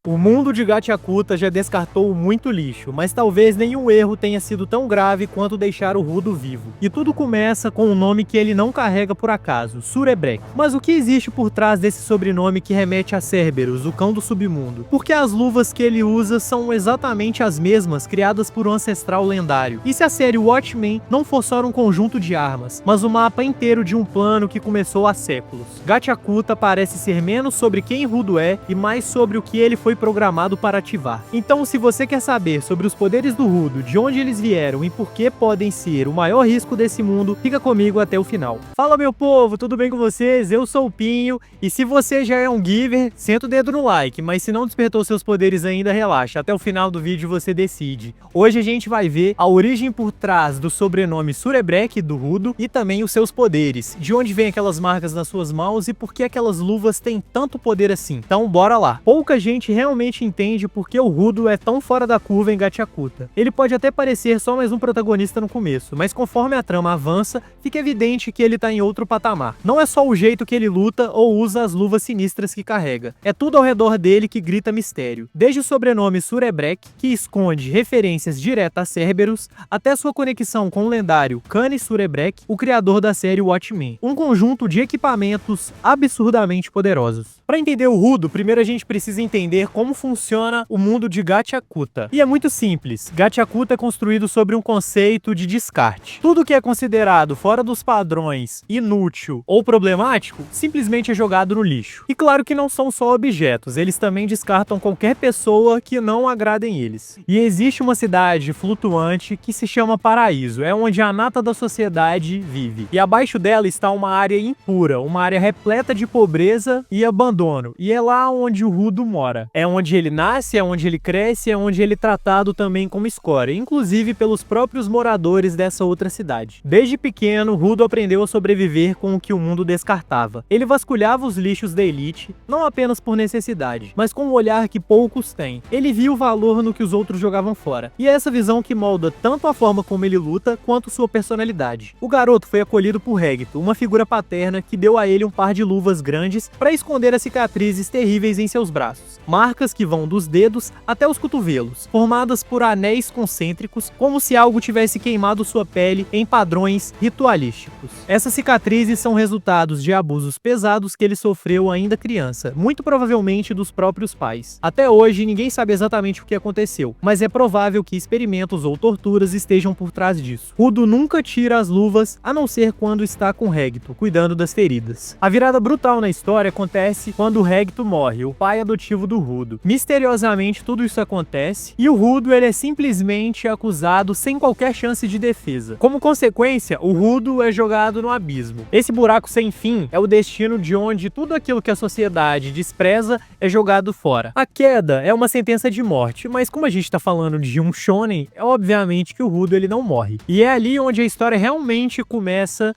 O mundo de Gachakuta já descartou muito lixo, mas talvez nenhum erro tenha sido tão grave quanto deixar o Rudo vivo. E tudo começa com um nome que ele não carrega por acaso, Surebrek. Mas o que existe por trás desse sobrenome que remete a Cerberus, o cão do submundo? Porque as luvas que ele usa são exatamente as mesmas criadas por um ancestral lendário. E se a série Watchmen não for só um conjunto de armas, mas o mapa inteiro de um plano que começou há séculos? Gachakuta parece ser menos sobre quem Rudo é e mais sobre o que ele foi programado para ativar. Então, se você quer saber sobre os poderes do Rudo, de onde eles vieram e por que podem ser o maior risco desse mundo, fica comigo até o final. Fala, meu povo, tudo bem com vocês? Eu sou o Pinho, e se você já é um giver, senta o dedo no like, mas se não despertou seus poderes ainda, relaxa, até o final do vídeo você decide. Hoje a gente vai ver a origem por trás do sobrenome Surebrek do Rudo e também os seus poderes, de onde vem aquelas marcas nas suas mãos e por que aquelas luvas têm tanto poder assim. Então bora lá. Pouca gente realmente entende por que o Rudo é tão fora da curva em Gachakuta. Ele pode até parecer só mais um protagonista no começo, mas conforme a trama avança, fica evidente que ele tá em outro patamar. Não é só o jeito que ele luta ou usa as luvas sinistras que carrega. É tudo ao redor dele que grita mistério. Desde o sobrenome Surebrek, que esconde referências diretas a Cerberus, até sua conexão com o lendário Kane Surebrek, o criador da série Watchmen. Um conjunto de equipamentos absurdamente poderosos. Para entender o Rudo, primeiro a gente precisa entender como funciona o mundo de Gachakuta. E é muito simples. Gachakuta é construído sobre um conceito de descarte. Tudo que é considerado fora dos padrões, inútil ou problemático, simplesmente é jogado no lixo. E claro que não são só objetos, eles também descartam qualquer pessoa que não agradem eles. E existe uma cidade flutuante que se chama Paraíso, é onde a nata da sociedade vive. E abaixo dela está uma área impura, uma área repleta de pobreza e abandono. E é lá onde o Rudo mora. É onde ele nasce, é onde ele cresce, é onde ele é tratado também como escória, inclusive pelos próprios moradores dessa outra cidade. Desde pequeno, Rudo aprendeu a sobreviver com o que o mundo descartava. Ele vasculhava os lixos da elite, não apenas por necessidade, mas com um olhar que poucos têm. Ele viu o valor no que os outros jogavam fora. E é essa visão que molda tanto a forma como ele luta, quanto sua personalidade. O garoto foi acolhido por Regto, uma figura paterna que deu a ele um par de luvas grandes para esconder as cicatrizes terríveis em seus braços. Marcas que vão dos dedos até os cotovelos, formadas por anéis concêntricos, como se algo tivesse queimado sua pele em padrões ritualísticos. Essas cicatrizes são resultados de abusos pesados que ele sofreu ainda criança, muito provavelmente dos próprios pais. Até hoje, ninguém sabe exatamente o que aconteceu, mas é provável que experimentos ou torturas estejam por trás disso. Rudo nunca tira as luvas, a não ser quando está com Regto, cuidando das feridas. A virada brutal na história acontece quando Regto morre, o pai adotivo do Rudo. Misteriosamente, tudo isso acontece e o Rudo ele é simplesmente acusado sem qualquer chance de defesa. Como consequência, o Rudo é jogado no abismo. Esse buraco sem fim é o destino de onde tudo aquilo que a sociedade despreza é jogado fora. A queda é uma sentença de morte, mas como a gente tá falando de um shonen, é obviamente que o Rudo ele não morre. E é ali onde a história realmente começa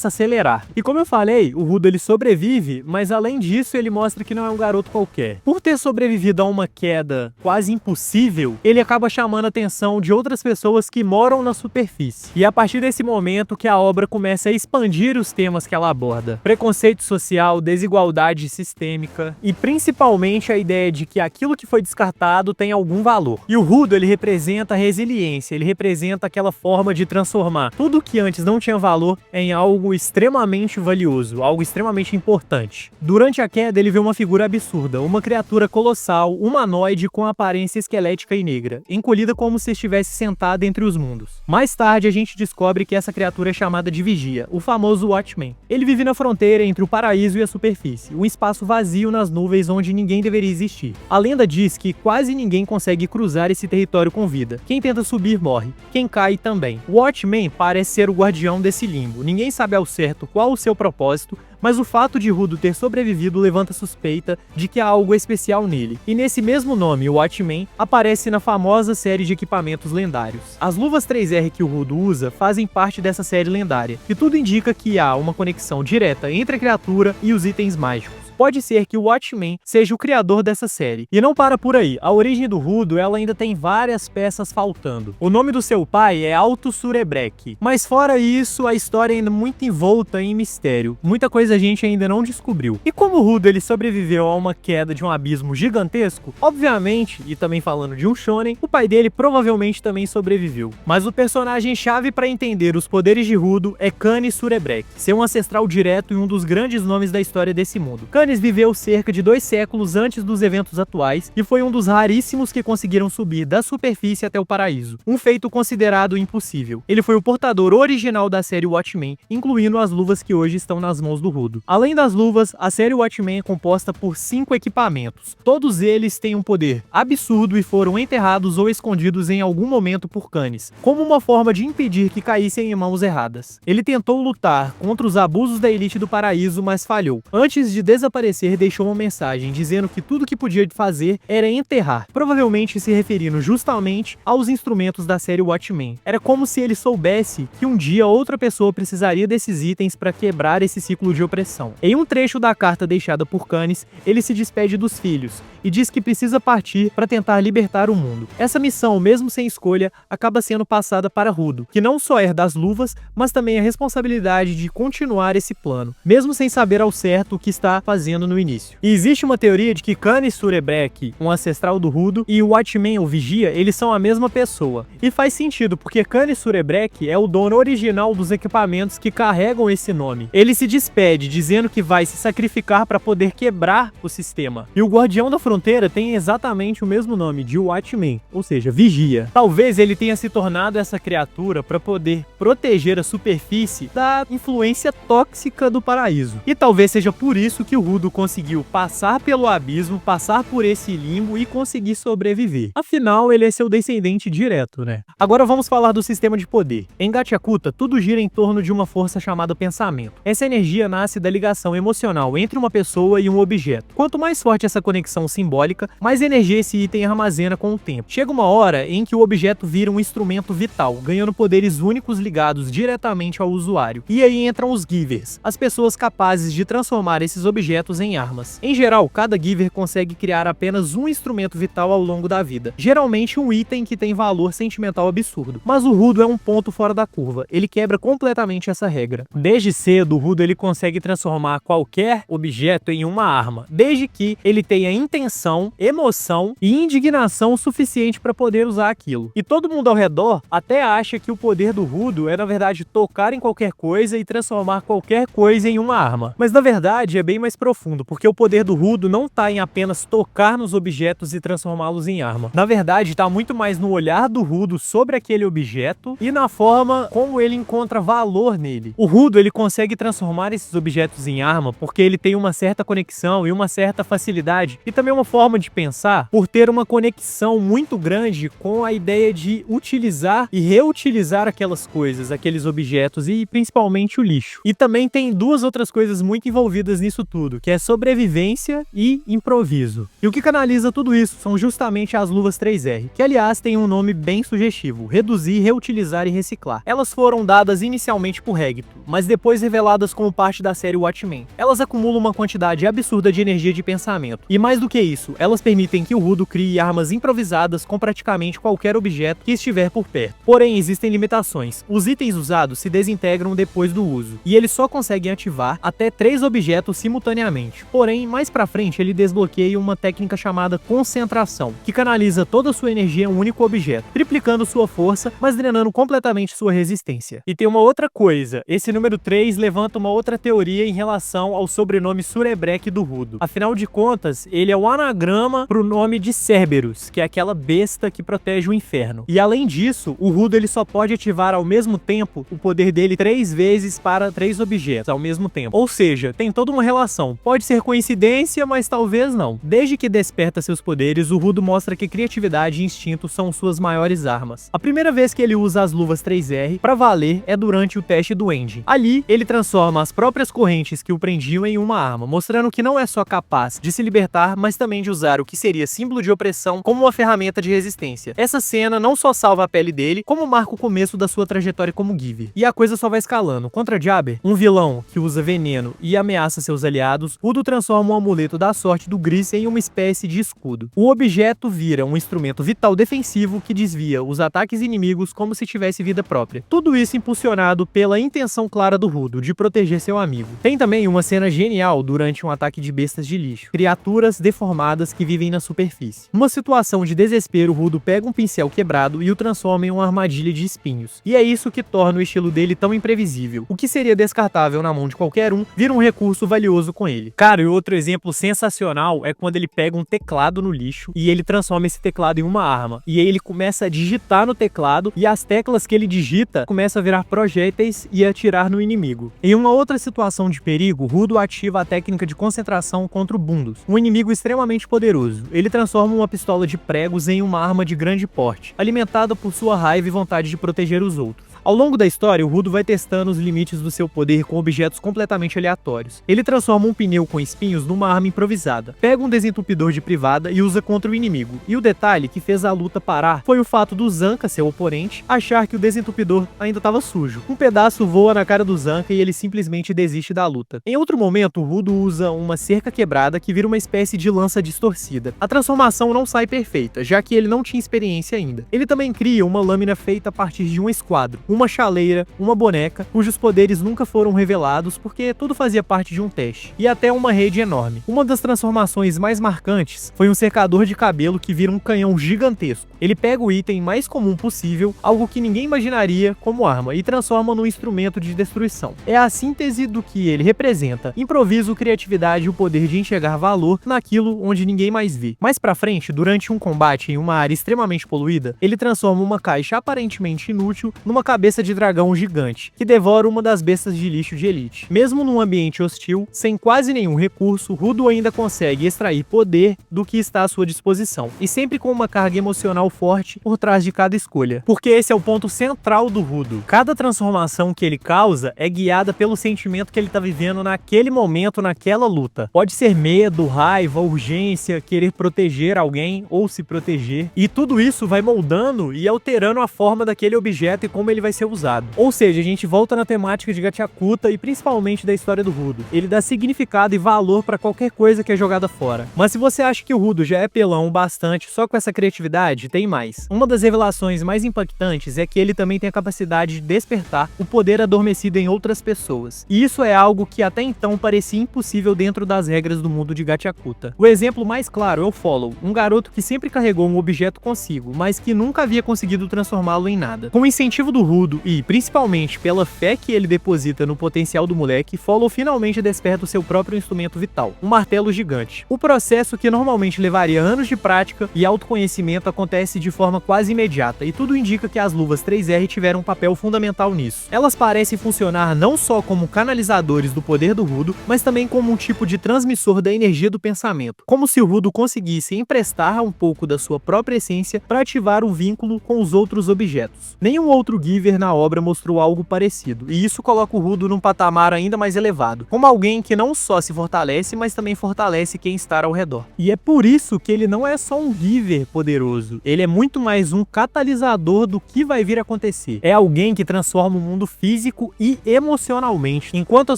a acelerar. E como eu falei, o Rudo ele sobrevive, mas além disso ele mostra que não é um garoto qualquer. Por ter sobrevivido a uma queda quase impossível, ele acaba chamando a atenção de outras pessoas que moram na superfície. E é a partir desse momento que a obra começa a expandir os temas que ela aborda. Preconceito social, desigualdade sistêmica e principalmente a ideia de que aquilo que foi descartado tem algum valor. E o Rudo ele representa a resiliência, ele representa aquela forma de transformar tudo que antes não tinha valor em algo extremamente valioso, algo extremamente importante. Durante a queda, ele vê uma figura absurda, uma criatura colossal, humanoide com aparência esquelética e negra, encolhida como se estivesse sentada entre os mundos. Mais tarde, a gente descobre que essa criatura é chamada de Vigia, o famoso Watchman. Ele vive na fronteira entre o paraíso e a superfície, um espaço vazio nas nuvens onde ninguém deveria existir. A lenda diz que quase ninguém consegue cruzar esse território com vida. Quem tenta subir morre, quem cai também. O Watchman parece ser o guardião desse limbo. Ninguém sabe ao certo qual o seu propósito, mas o fato de Rudo ter sobrevivido levanta suspeita de que há algo especial nele. E nesse mesmo nome, o Watchman, aparece na famosa série de equipamentos lendários. As luvas 3R que o Rudo usa fazem parte dessa série lendária, e tudo indica que há uma conexão direta entre a criatura e os itens mágicos. Pode ser que o Watchmen seja o criador dessa série. E não para por aí, a origem do Rudo ela ainda tem várias peças faltando. O nome do seu pai é Alto Surebrek, mas fora isso, a história ainda é muito envolta em mistério. Muita coisa a gente ainda não descobriu. E como o Rudo ele sobreviveu a uma queda de um abismo gigantesco, obviamente, e também falando de um shonen, o pai dele provavelmente também sobreviveu. Mas o personagem chave para entender os poderes de Rudo é Canis Surebrek, seu ancestral direto e um dos grandes nomes da história desse mundo. Canis viveu cerca de 2 séculos antes dos eventos atuais e foi um dos raríssimos que conseguiram subir da superfície até o paraíso, um feito considerado impossível. Ele foi o portador original da série Watchmen, incluindo as luvas que hoje estão nas mãos do Rudo. Além das luvas, a série Watchmen é composta por 5 equipamentos. Todos eles têm um poder absurdo e foram enterrados ou escondidos em algum momento por Canis, como uma forma de impedir que caíssem em mãos erradas. Ele tentou lutar contra os abusos da elite do paraíso, mas falhou. Antes de desaparecer, deixou uma mensagem dizendo que tudo que podia fazer era enterrar, provavelmente se referindo justamente aos instrumentos da série Watchmen. Era como se ele soubesse que um dia outra pessoa precisaria desses itens para quebrar esse ciclo de opressão. Em um trecho da carta deixada por Canis, ele se despede dos filhos e diz que precisa partir para tentar libertar o mundo. Essa missão, mesmo sem escolha, acaba sendo passada para Rudo, que não só herda as luvas, mas também a responsabilidade de continuar esse plano, mesmo sem saber ao certo o que está fazendo no início. E existe uma teoria de que Canis Surebrek, um ancestral do Rudo, e o Watchmen, o Vigia, eles são a mesma pessoa. E faz sentido, porque Canis Surebrek é o dono original dos equipamentos que carregam esse nome. Ele se despede dizendo que vai se sacrificar para poder quebrar o sistema. E o Guardião da Fronteira tem exatamente o mesmo nome, de Watchmen, ou seja, Vigia. Talvez ele tenha se tornado essa criatura para poder proteger a superfície da influência tóxica do paraíso. E talvez seja por isso que o Rudo conseguiu passar pelo abismo, passar por esse limbo e conseguir sobreviver. Afinal, ele é seu descendente direto, né? Agora vamos falar do sistema de poder. Em Gachakuta, tudo gira em torno de uma força chamada pensamento. Essa energia nasce da ligação emocional entre uma pessoa e um objeto. Quanto mais forte essa conexão simbólica, mais energia esse item armazena com o tempo. Chega uma hora em que o objeto vira um instrumento vital, ganhando poderes únicos ligados diretamente ao usuário. E aí entram os Givers, as pessoas capazes de transformar esses objetos em armas. Em geral, cada Giver consegue criar apenas um instrumento vital ao longo da vida, geralmente um item que tem valor sentimental absurdo. Mas o Rudo é um ponto fora da curva, ele quebra completamente essa regra. Desde cedo, o Rudo ele consegue transformar qualquer objeto em uma arma, desde que ele tenha intenção, emoção e indignação suficiente para poder usar aquilo. E todo mundo ao redor até acha que o poder do Rudo é na verdade tocar em qualquer coisa e transformar qualquer coisa em uma arma. Mas na verdade é bem mais profundo, porque o poder do Rudo não tá em apenas tocar nos objetos e transformá-los em arma. Na verdade, tá muito mais no olhar do Rudo sobre aquele objeto e na forma como ele encontra valor nele. O Rudo ele consegue transformar esses objetos em arma porque ele tem uma certa conexão e uma certa facilidade e também uma forma de pensar por ter uma conexão muito grande com a ideia de utilizar e reutilizar aquelas coisas, aqueles objetos e principalmente o lixo. E também tem duas outras coisas muito envolvidas nisso tudo, que é sobrevivência e improviso. E o que canaliza tudo isso são justamente as luvas 3R, que aliás tem um nome bem sugestivo: reduzir, reutilizar e reciclar. Elas foram dadas inicialmente por Regito, mas depois reveladas como parte da série Watchmen. Elas acumulam uma quantidade absurda de energia de pensamento. E mais do que isso, elas permitem que o Rudo crie armas improvisadas com praticamente qualquer objeto que estiver por perto. Porém, existem limitações. Os itens usados se desintegram depois do uso, e eles só conseguem ativar até 3 objetos simultaneamente. Porém, mais pra frente ele desbloqueia uma técnica chamada concentração, que canaliza toda a sua energia em um único objeto, triplicando sua força, mas drenando completamente sua resistência. E tem uma outra coisa, esse número 3 levanta uma outra teoria em relação ao sobrenome Surebrek do Rudo. Afinal de contas, ele é o anagrama pro nome de Cerberus, que é aquela besta que protege o inferno. E além disso, o Rudo ele só pode ativar ao mesmo tempo o poder dele 3 vezes para 3 objetos ao mesmo tempo. Ou seja, tem toda uma relação. Pode ser coincidência, mas talvez não. Desde que desperta seus poderes, o Rudo mostra que criatividade e instinto são suas maiores armas. A primeira vez que ele usa as luvas 3R pra valer é durante o teste do Ending. Ali, ele transforma as próprias correntes que o prendiam em uma arma, mostrando que não é só capaz de se libertar, mas também de usar o que seria símbolo de opressão como uma ferramenta de resistência. Essa cena não só salva a pele dele, como marca o começo da sua trajetória como Giver. E a coisa só vai escalando. Contra Jabber, um vilão que usa veneno e ameaça seus aliados, dados, Rudo transforma o amuleto da sorte do Gris em uma espécie de escudo. O objeto vira um instrumento vital defensivo que desvia os ataques inimigos como se tivesse vida própria. Tudo isso impulsionado pela intenção clara do Rudo de proteger seu amigo. Tem também uma cena genial durante um ataque de bestas de lixo, criaturas deformadas que vivem na superfície. Numa situação de desespero, Rudo pega um pincel quebrado e o transforma em uma armadilha de espinhos. E é isso que torna o estilo dele tão imprevisível. O que seria descartável na mão de qualquer um, vira um recurso valioso com ele. Cara, e outro exemplo sensacional é quando ele pega um teclado no lixo e ele transforma esse teclado em uma arma. E aí ele começa a digitar no teclado e as teclas que ele digita começam a virar projéteis e atirar no inimigo. Em uma outra situação de perigo, Rudo ativa a técnica de concentração contra o Bundus, um inimigo extremamente poderoso. Ele transforma uma pistola de pregos em uma arma de grande porte, alimentada por sua raiva e vontade de proteger os outros. Ao longo da história, o Rudo vai testando os limites do seu poder com objetos completamente aleatórios. Ele transforma um pneu com espinhos numa arma improvisada, pega um desentupidor de privada e usa contra o inimigo. E o detalhe que fez a luta parar foi o fato do Zanka, seu oponente, achar que o desentupidor ainda estava sujo. Um pedaço voa na cara do Zanka e ele simplesmente desiste da luta. Em outro momento, o Rudo usa uma cerca quebrada que vira uma espécie de lança distorcida. A transformação não sai perfeita, já que ele não tinha experiência ainda. Ele também cria uma lâmina feita a partir de um esquadro, uma chaleira, uma boneca, cujos poderes nunca foram revelados porque tudo fazia parte de um teste, e até uma rede enorme. Uma das transformações mais marcantes foi um secador de cabelo que vira um canhão gigantesco. Ele pega o item mais comum possível, algo que ninguém imaginaria como arma, e transforma num instrumento de destruição. É a síntese do que ele representa: improviso, criatividade e o poder de enxergar valor naquilo onde ninguém mais vê. Mais pra frente, durante um combate em uma área extremamente poluída, ele transforma uma caixa aparentemente inútil numa cabeça de dragão gigante, que devora uma das bestas de lixo de elite. Mesmo num ambiente hostil, sem quase nenhum recurso, Rudo ainda consegue extrair poder do que está à sua disposição, e sempre com uma carga emocional forte por trás de cada escolha. Porque esse é o ponto central do Rudo. Cada transformação que ele causa é guiada pelo sentimento que ele está vivendo naquele momento, naquela luta. Pode ser medo, raiva, urgência, querer proteger alguém ou se proteger, e tudo isso vai moldando e alterando a forma daquele objeto e como ele vai ser usado. Ou seja, a gente volta na temática de Gachakuta e principalmente da história do Rudo. Ele dá significado e valor para qualquer coisa que é jogada fora. Mas se você acha que o Rudo já é pelão bastante só com essa criatividade, tem mais. Uma das revelações mais impactantes é que ele também tem a capacidade de despertar o poder adormecido em outras pessoas. E isso é algo que até então parecia impossível dentro das regras do mundo de Gachakuta. O exemplo mais claro é o Follow, um garoto que sempre carregou um objeto consigo, mas que nunca havia conseguido transformá-lo em nada. Com o incentivo do Rudo e, principalmente, pela fé que ele deposita no potencial do moleque, Follow finalmente desperta o seu próprio instrumento vital, um martelo gigante. O processo, que normalmente levaria anos de prática e autoconhecimento, acontece de forma quase imediata, e tudo indica que as luvas 3R tiveram um papel fundamental nisso. Elas parecem funcionar não só como canalizadores do poder do Rudo, mas também como um tipo de transmissor da energia do pensamento, como se o Rudo conseguisse emprestar um pouco da sua própria essência para ativar o vínculo com os outros objetos. Nenhum outro Giver na obra mostrou algo parecido, e isso coloca o Rudo num patamar ainda mais elevado, como alguém que não só se fortalece, mas também fortalece quem está ao redor. E é por isso que ele não é só um Giver poderoso, ele é muito mais um catalisador do que vai vir a acontecer. É alguém que transforma o mundo físico e emocionalmente. Enquanto a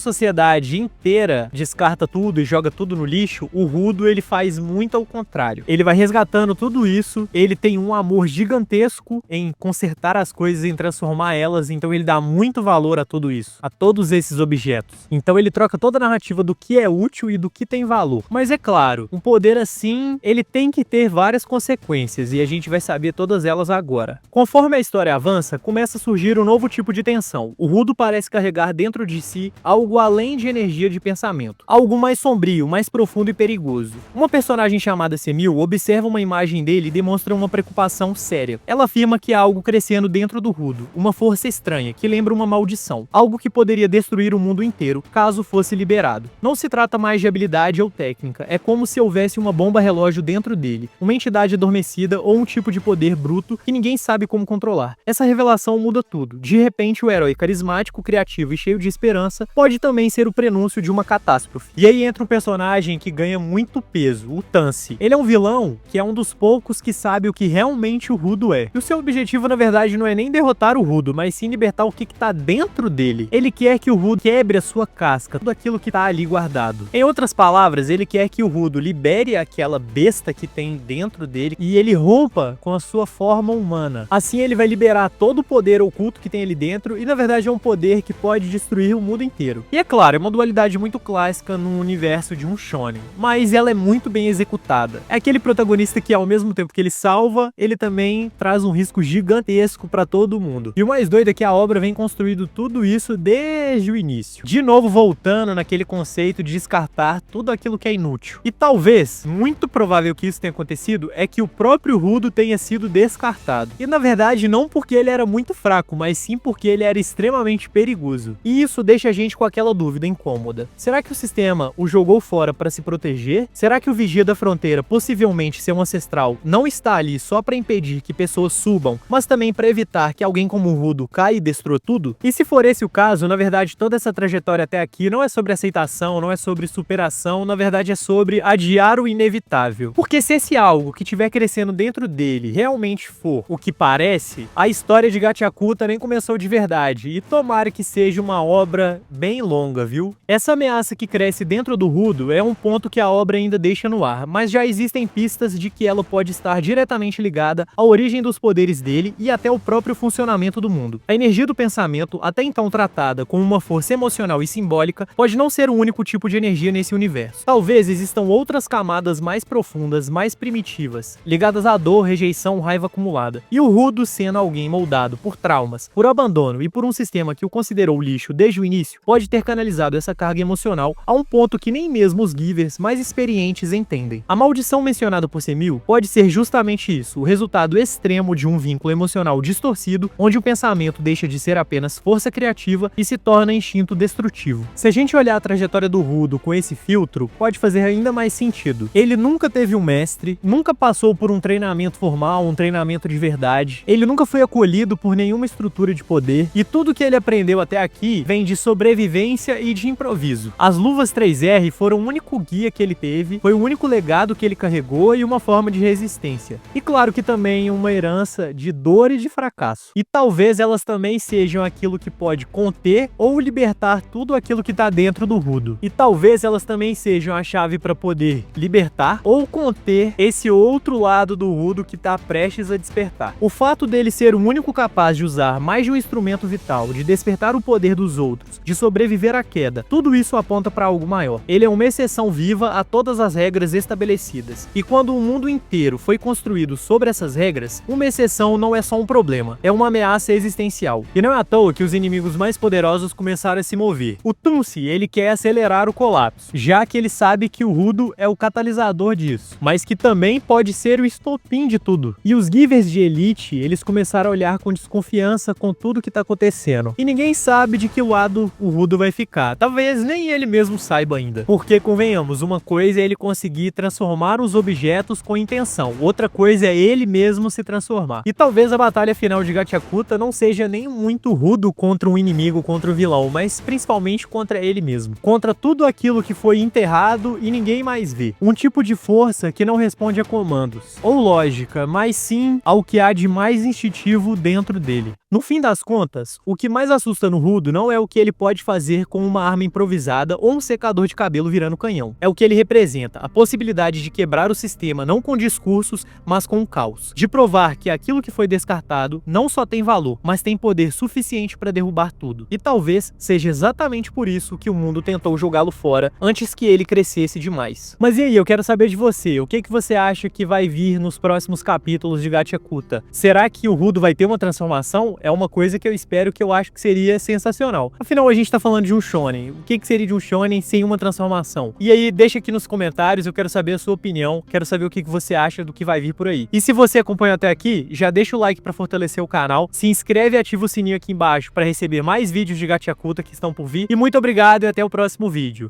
sociedade inteira descarta tudo e joga tudo no lixo, o Rudo ele faz muito ao contrário. Ele vai resgatando tudo isso, ele tem um amor gigantesco em consertar as coisas, em transformar elas, então ele dá muito valor a tudo isso, a todos esses objetos. Então ele troca toda a narrativa do que é útil e do que tem valor. Mas é claro, um poder assim, ele tem que ter várias consequências, e a gente vai saber todas elas agora. Conforme a história avança, começa a surgir um novo tipo de tensão. O Rudo parece carregar dentro de si algo além de energia de pensamento, algo mais sombrio, mais profundo e perigoso. Uma personagem chamada Semil observa uma imagem dele e demonstra uma preocupação séria. Ela afirma que há algo crescendo dentro do Rudo, uma força estranha que lembra uma maldição, algo que poderia destruir o mundo inteiro caso fosse liberado. Não se trata mais de habilidade ou técnica, é como se houvesse uma bomba relógio dentro dele, uma entidade adormecida ou um tipo de poder bruto que ninguém sabe como controlar. Essa revelação muda tudo. De repente, o herói carismático, criativo e cheio de esperança pode também ser o prenúncio de uma catástrofe. E aí entra um personagem que ganha muito peso, o Tansy. Ele é um vilão que é um dos poucos que sabe o que realmente o Rudo é. E o seu objetivo, na verdade, não é nem derrotar o Rudo, Rudo, mas sim libertar o que tá dentro dele. Ele quer que o Rudo quebre a sua casca, tudo aquilo que tá ali guardado. Em outras palavras, ele quer que o Rudo libere aquela besta que tem dentro dele e ele rompa com a sua forma humana. Assim ele vai liberar todo o poder oculto que tem ali dentro e na verdade é um poder que pode destruir o mundo inteiro. E é claro, é uma dualidade muito clássica no universo de um shonen, mas ela é muito bem executada. É aquele protagonista que ao mesmo tempo que ele salva, ele também traz um risco gigantesco pra todo mundo. E o mais doido é que a obra vem construindo tudo isso desde o início. De novo voltando naquele conceito de descartar tudo aquilo que é inútil. E talvez, muito provável que isso tenha acontecido, é que o próprio Rudo tenha sido descartado. E na verdade não porque ele era muito fraco, mas sim porque ele era extremamente perigoso. E isso deixa a gente com aquela dúvida incômoda. Será que o sistema o jogou fora para se proteger? Será que o Vigia da Fronteira, possivelmente ser um ancestral, não está ali só para impedir que pessoas subam, mas também para evitar que alguém como o Rudo caia e destrua tudo? E se for esse o caso, na verdade toda essa trajetória até aqui não é sobre aceitação, não é sobre superação, na verdade é sobre adiar o inevitável. Porque se esse algo que estiver crescendo dentro dele realmente for o que parece, a história de Gachakuta nem começou de verdade, e tomara que seja uma obra bem longa, viu? Essa ameaça que cresce dentro do Rudo é um ponto que a obra ainda deixa no ar, mas já existem pistas de que ela pode estar diretamente ligada à origem dos poderes dele e até o próprio funcionamento do mundo. A energia do pensamento, até então tratada como uma força emocional e simbólica, pode não ser o único tipo de energia nesse universo. Talvez existam outras camadas mais profundas, mais primitivas, ligadas à dor, rejeição, raiva acumulada. E o Rudo, sendo alguém moldado por traumas, por abandono e por um sistema que o considerou lixo desde o início, pode ter canalizado essa carga emocional a um ponto que nem mesmo os Givers mais experientes entendem. A maldição mencionada por Semil pode ser justamente isso, o resultado extremo de um vínculo emocional distorcido, onde o pensamento deixa de ser apenas força criativa e se torna instinto destrutivo. Se a gente olhar a trajetória do Rudo com esse filtro, pode fazer ainda mais sentido. Ele nunca teve um mestre, nunca passou por um treinamento formal, um treinamento de verdade, ele nunca foi acolhido por nenhuma estrutura de poder, e tudo que ele aprendeu até aqui vem de sobrevivência e de improviso. As luvas 3R foram o único guia que ele teve, foi o único legado que ele carregou e uma forma de resistência. E claro que também uma herança de dor e de fracasso. E talvez elas também sejam aquilo que pode conter ou libertar tudo aquilo que tá dentro do Rudo. E talvez elas também sejam a chave para poder libertar ou conter esse outro lado do Rudo que tá prestes a despertar. O fato dele ser o único capaz de usar mais de um instrumento vital, de despertar o poder dos outros, de sobreviver à queda, tudo isso aponta para algo maior. Ele é uma exceção viva a todas as regras estabelecidas. E quando o mundo inteiro foi construído sobre essas regras, uma exceção não é só um problema, é uma ameaça existencial. E não é à toa que os inimigos mais poderosos começaram a se mover. O Tunsi, ele quer acelerar o colapso, já que ele sabe que o Rudo é o catalisador disso, mas que também pode ser o estopim de tudo. E os Givers de elite, eles começaram a olhar com desconfiança com tudo que tá acontecendo. E ninguém sabe de que lado o Rudo vai ficar. Talvez nem ele mesmo saiba ainda. Porque, convenhamos, uma coisa é ele conseguir transformar os objetos com intenção, outra coisa é ele mesmo se transformar. E talvez a batalha final de Gachakuta não seja nem muito Rudo contra um inimigo, contra o vilão, mas principalmente contra ele mesmo. Contra tudo aquilo que foi enterrado e ninguém mais vê. Um tipo de força que não responde a comandos ou lógica, mas sim ao que há de mais instintivo dentro dele. No fim das contas, o que mais assusta no Rudo não é o que ele pode fazer com uma arma improvisada ou um secador de cabelo virando canhão. É o que ele representa, a possibilidade de quebrar o sistema não com discursos, mas com o caos. De provar que aquilo que foi descartado não só tem valor, mas tem poder suficiente para derrubar tudo. E talvez seja exatamente por isso que o mundo tentou jogá-lo fora antes que ele crescesse demais. Mas e aí, eu quero saber de você, o que você acha que vai vir nos próximos capítulos de Gachakuta? Será que o Rudo vai ter uma transformação? É uma coisa que eu espero, que eu acho que seria sensacional. Afinal, a gente tá falando de um shonen. O que seria de um shonen sem uma transformação? E aí, deixa aqui nos comentários, eu quero saber a sua opinião, quero saber o que você acha do que vai vir por aí. E se você acompanhou até aqui, já deixa o like pra fortalecer o canal, se inscreve e ativa o sininho aqui embaixo pra receber mais vídeos de Gachakuta que estão por vir. E muito obrigado e até o próximo vídeo.